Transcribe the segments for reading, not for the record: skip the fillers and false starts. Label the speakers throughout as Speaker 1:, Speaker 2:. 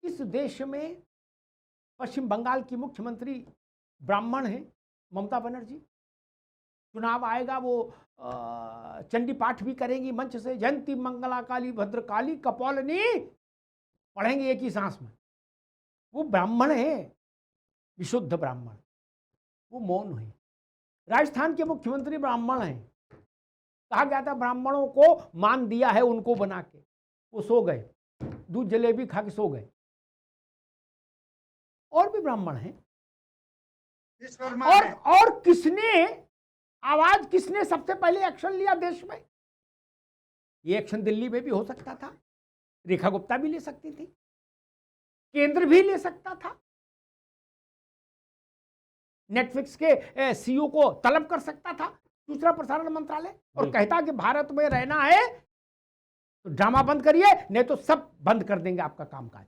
Speaker 1: इस देश में पश्चिम बंगाल की मुख्यमंत्री ब्राह्मण हैं, ममता बनर्जी। चुनाव आएगा, वो चंडी पाठ भी करेंगी मंच से, जयंती मंगला काली भद्रकाली कपौलनी पढ़ेंगे एक ही सांस में। वो ब्राह्मण है, विशुद्ध ब्राह्मण, वो मौन है। राजस्थान के मुख्यमंत्री ब्राह्मण हैं। कहा गया था ब्राह्मणों को मान दिया है उनको बना के, वो सो गए, दूध जलेबी खा के सो गए। और भी ब्राह्मण हैं। और किसने आवाज, किसने सबसे पहले एक्शन लिया देश में? ये एक्शन दिल्ली में भी हो सकता था, रेखा गुप्ता भी ले सकती थी, केंद्र भी ले सकता था, नेटफ्लिक्स के सीईओ को तलब कर सकता था सूचना प्रसारण मंत्रालय, और कहता कि भारत में रहना है तो ड्रामा बंद करिए, नहीं तो सब बंद कर देंगे आपका कामकाज।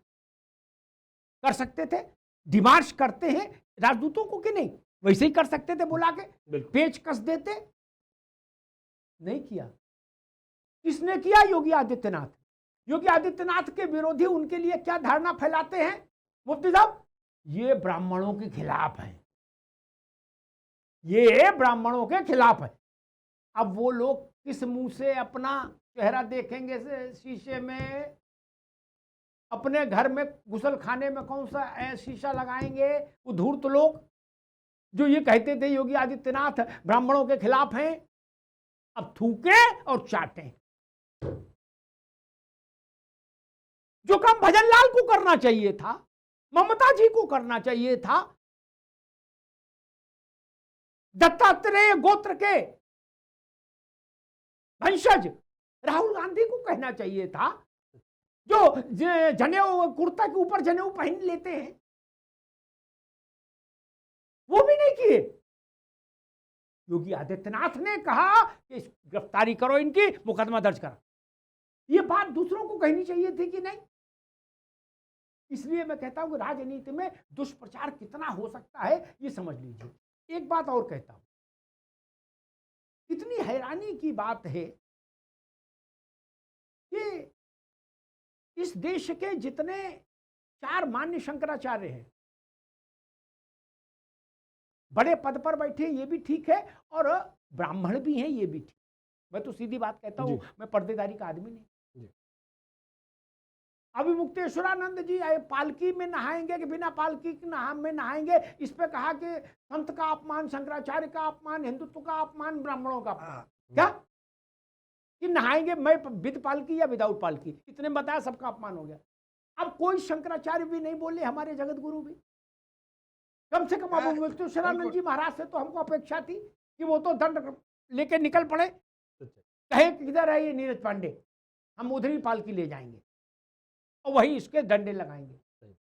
Speaker 1: कर सकते थे। डिमांड करते हैं राजदूतों को कि नहीं, वैसे ही कर सकते थे, बुला के पेच कस देते। नहीं किया। किसने किया? योगी आदित्यनाथ। योगी आदित्यनाथ के विरोधी उनके लिए क्या धारणा फैलाते हैं मुफ्ती साहब? ये ब्राह्मणों के खिलाफ है, ये ब्राह्मणों के खिलाफ है। अब वो लोग किस मुंह से अपना चेहरा देखेंगे शीशे में? अपने घर में गुसल खाने में कौन सा शीशा लगाएंगे? वो धूर्त लोग जो ये कहते थे योगी आदित्यनाथ ब्राह्मणों के खिलाफ हैं, अब थूके और चाटें। जो काम भजन लाल को करना चाहिए था, ममता जी को करना चाहिए था, दत्तात्रेय गोत्र के वंशज राहुल गांधी को कहना चाहिए था, जो जनेऊ कुर्ता के ऊपर जनेऊ पहन लेते हैं, वो भी नहीं किए। योगी आदित्यनाथ ने कहा कि गिरफ्तारी करो इनकी, मुकदमा दर्ज करो। ये बात दूसरों को कहनी चाहिए थी कि नहीं? इसलिए मैं कहता हूं कि राजनीति में दुष्प्रचार कितना हो सकता है ये समझ लीजिए। एक बात और कहता हूं, इतनी हैरानी की बात है कि इस देश के जितने 4 मान्य शंकराचार्य हैं, बड़े पद पर बैठे, ये भी ठीक है, और ब्राह्मण भी हैं, ये भी ठीक। मैं तो सीधी बात कहता हूं, मैं पर्देदारी का आदमी नहीं। अभी मुक्तेश्वरानंद जी आए, पालकी में नहाएंगे कि बिना पालकी में नहाएंगे, इस पे कहा कि संत का अपमान, शंकराचार्य का अपमान, हिंदुत्व का अपमान, ब्राह्मणों का अपमान। क्या कि नहाएंगे मैं विद पालकी या विदाउट पालकी? इतने बताया, सबका अपमान हो गया। अब कोई शंकराचार्य भी नहीं बोले, हमारे जगत गुरु भी। कम से कम अब मुक्तेश्वरानंद जी महाराज से तो हमको अपेक्षा थी कि वो तो दंड लेके निकल पड़े, कहे किधर है ये नीरज पांडे, हम उधर ही पालकी ले जाएंगे और वही इसके डंडे लगाएंगे।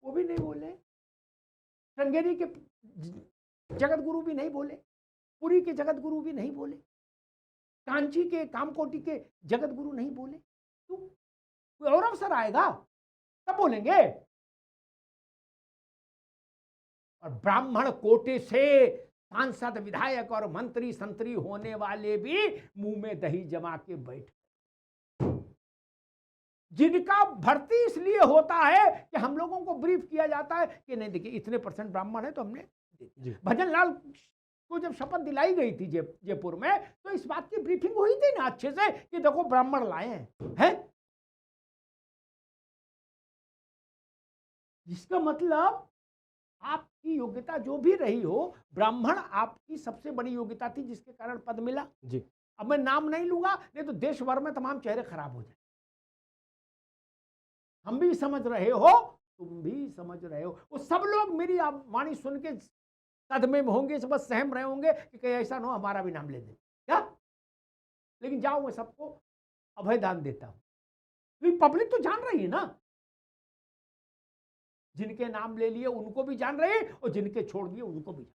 Speaker 1: वो भी नहीं बोले। श्रृंगेरी के जगत गुरु भी नहीं बोले, पुरी के जगत गुरु भी नहीं बोले, कांची के, कामकोटि के जगत गुरु नहीं बोले। तो कोई और अवसर आएगा तब बोलेंगे। और ब्राह्मण कोटे से सांसद, विधायक और मंत्री संतरी होने वाले भी मुंह में दही जमा के बैठ, जिनका भर्ती इसलिए होता है कि हम लोगों को ब्रीफ किया जाता है कि नहीं देखिए इतने % ब्राह्मण है तो हमने। भजन लाल को जब शपथ दिलाई गई थी जयपुर में, तो इस बात की ब्रीफिंग हुई थी ना अच्छे से कि देखो ब्राह्मण लाए हैं। जिसका मतलब आपकी योग्यता जो भी रही हो, ब्राह्मण आपकी सबसे बड़ी योग्यता थी जिसके कारण पद मिला। जी। अब मैं नाम नहीं लूंगा, नहीं तो देश भर में तमाम चेहरे खराब हो जाए। हम भी समझ रहे हो, तुम भी समझ रहे हो, वो सब लोग मेरी वाणी सुन के सदमे में होंगे, सब सहम रहे होंगे कि कहीं ऐसा ना हो हमारा भी नाम ले दे क्या। लेकिन जाओ, मैं सबको अभय दान देता हूं, क्योंकि पब्लिक तो जान रही है ना, जिनके नाम ले लिए उनको भी जान रहे और जिनके छोड़ दिए उनको भी।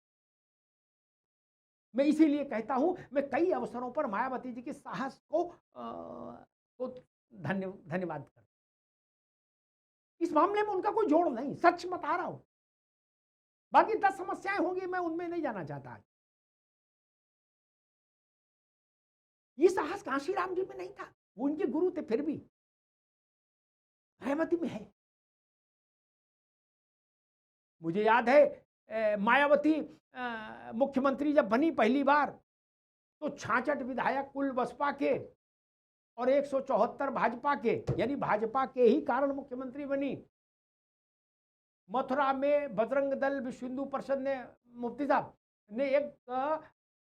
Speaker 1: मैं इसीलिए कहता हूं, मैं कई अवसरों पर मायावती जी के साहस को धन्यवाद करता हूं। इस मामले में उनका कोई जोड़ नहीं, सच बता रहा हूं। बाकी 10 समस्याएं होंगी, मैं उनमें नहीं जाना चाहता। ये साहस कांशीराम जी में नहीं था, वो उनके गुरु थे, फिर भी मायावती में है। मुझे याद है मायावती मुख्यमंत्री जब बनी पहली बार तो 66 विधायक कुल बसपा के और 174 भाजपा के, यानी भाजपा के ही कारण मुख्यमंत्री बनी। मथुरा में बजरंग दल विश्व हिंदू परिषद ने, मुफ्ती साहब ने एक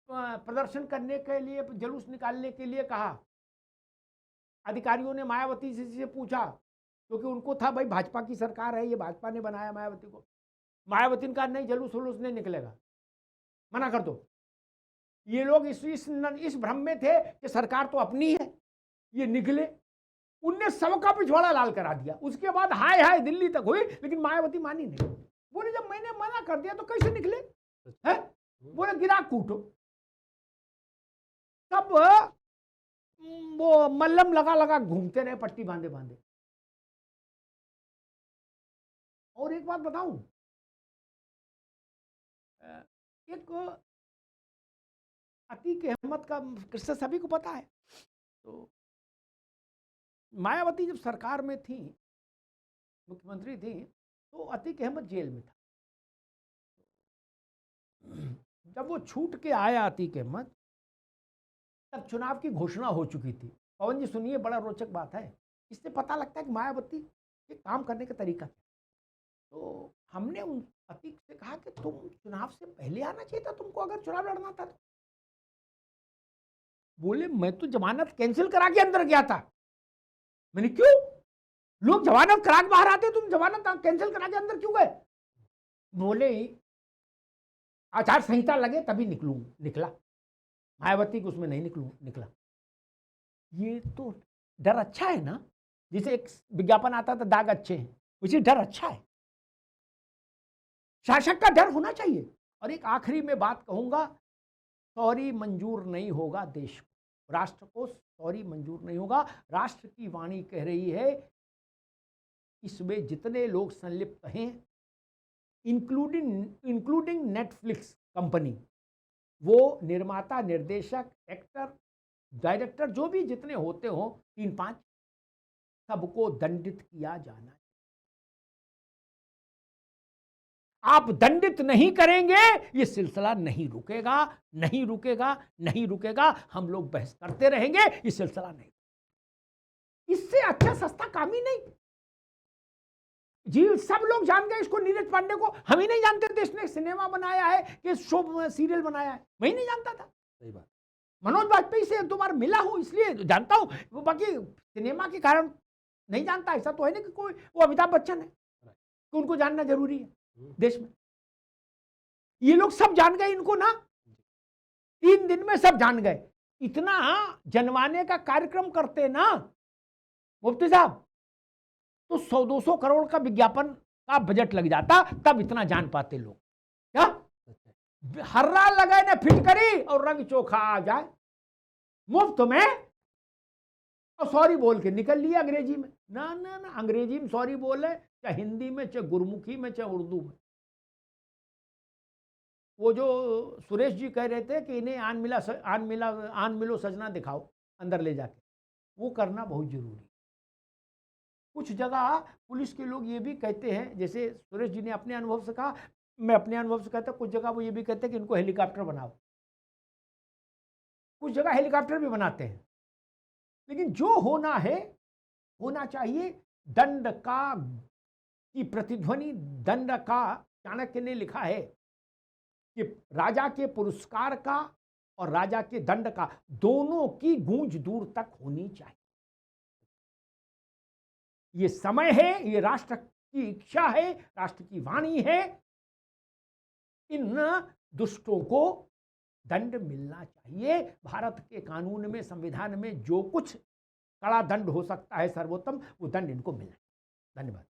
Speaker 1: प्रदर्शन करने के लिए, जुलूस निकालने के लिए कहा। अधिकारियों ने मायावती से पूछा, क्योंकि उनको था भाई भाजपा की सरकार है, ये भाजपा ने बनाया मायावती को। मायावती ने कहा नहीं, जुलूस वुलूस नहीं निकलेगा, मना कर दो। ये लोग इस भ्रम में थे कि सरकार तो अपनी है, ये निकले। उनने सबका पिछवाड़ा लाल करा दिया। उसके बाद हाय हाय दिल्ली तक हुई, लेकिन मायावती मानी नहीं। बोले जब मैंने मना कर दिया तो कैसे निकले हैं? बोले गिरा कूटो। तब वो मल्लम लगा लगा घूमते रहे, पट्टी बांधे बांधे। और एक बात बताऊं, एक अतीक अहमद का किस्सा सभी को पता है। तो मायावती जब सरकार में थी, मुख्यमंत्री थी, तो अतीक अहमद जेल में था। जब वो छूट के आया अतीक अहमद, तब चुनाव की घोषणा हो चुकी थी। पवन जी सुनिए, बड़ा रोचक बात है, इससे पता लगता है कि मायावती के काम करने का तरीका क्या। तो हमने उन अतीक से कहा कि तुम चुनाव से पहले आना चाहिए था तुमको, अगर चुनाव लड़ना था तो। बोले मैं तो जमानत कैंसिल करा के अंदर गया था। मैंने क्यों? लोग जमानत करा के बाहर आते, तुम जमानत कैंसिल करा के अंदर क्यों गए? बोले आचार संहिता लगे तभी निकला। मायावती को उसमें नहीं निकला। ये तो डर अच्छा है ना, जिसे एक विज्ञापन आता था दाग अच्छे हैं, उसी डर अच्छा है। शासक का डर होना चाहिए। और एक आखिरी में बात कहूंगा, सॉरी मंजूर नहीं होगा देश को, राष्ट्र को सॉरी मंजूर नहीं होगा। राष्ट्र की वाणी कह रही है, इसमें जितने लोग संलिप्त हैं, इंक्लूडिंग नेटफ्लिक्स कंपनी, वो निर्माता, निर्देशक, एक्टर, डायरेक्टर, जो भी जितने होते हो 3-5, सबको दंडित किया जाना। आप दंडित नहीं करेंगे, ये सिलसिला नहीं रुकेगा, नहीं रुकेगा, नहीं रुकेगा। हम लोग बहस करते रहेंगे, ये सिलसिला नहीं। इससे अच्छा सस्ता काम ही नहीं जी। सब लोग जान गए इसको, नीरज पांडे को। हम ही नहीं जानते थे इसने सिनेमा बनाया है कि शो सीरियल बनाया है, मैं ही नहीं जानता था।
Speaker 2: सही बात।
Speaker 1: मनोज वाजपेयी से 2 बार मिला हूं इसलिए जानता हूं, बाकी सिनेमा के कारण नहीं जानता। ऐसा तो है नहीं कि कोई वो अमिताभ बच्चन है कि उनको जानना जरूरी है देश में। ये लोग सब जान गए इनको ना, 3 दिन में सब जान गए। इतना जनवाने का कार्यक्रम करते ना मुफ्ती साहब, तो 100-200 करोड़ का विज्ञापन का बजट लग जाता, तब इतना जान पाते लोग। क्या हर्रा लगाए ना फिटकरी और रंग चोखा आ जाए मुफ्त में, और सॉरी बोल के निकल लिया अंग्रेजी में। ना ना ना, अंग्रेजी में सॉरी बोले, चाहे हिंदी में, चाहे गुरमुखी में, चाहे उर्दू में। वो जो सुरेश जी कह रहे थे कि इन्हें आन मिलो सजना दिखाओ अंदर ले जाके, वो करना बहुत जरूरी है। कुछ जगह पुलिस के लोग ये भी कहते हैं, जैसे सुरेश जी ने अपने अनुभव से कहा, मैं अपने अनुभव से कहता, कुछ जगह वो ये भी कहते हैं कि इनको हेलीकॉप्टर बनाओ। कुछ जगह हेलीकॉप्टर भी बनाते हैं। लेकिन जो होना है होना चाहिए। दंड का की प्रतिध्वनि, दंड का, चाणक्य ने लिखा है कि राजा के पुरस्कार का और राजा के दंड का, दोनों की गूंज दूर तक होनी चाहिए। ये समय है, ये राष्ट्र की इच्छा है, राष्ट्र की वाणी है। इन दुष्टों को दंड मिलना चाहिए। भारत के कानून में, संविधान में जो कुछ कड़ा दंड हो सकता है सर्वोत्तम, वो दंड इनको मिलना। धन्यवाद।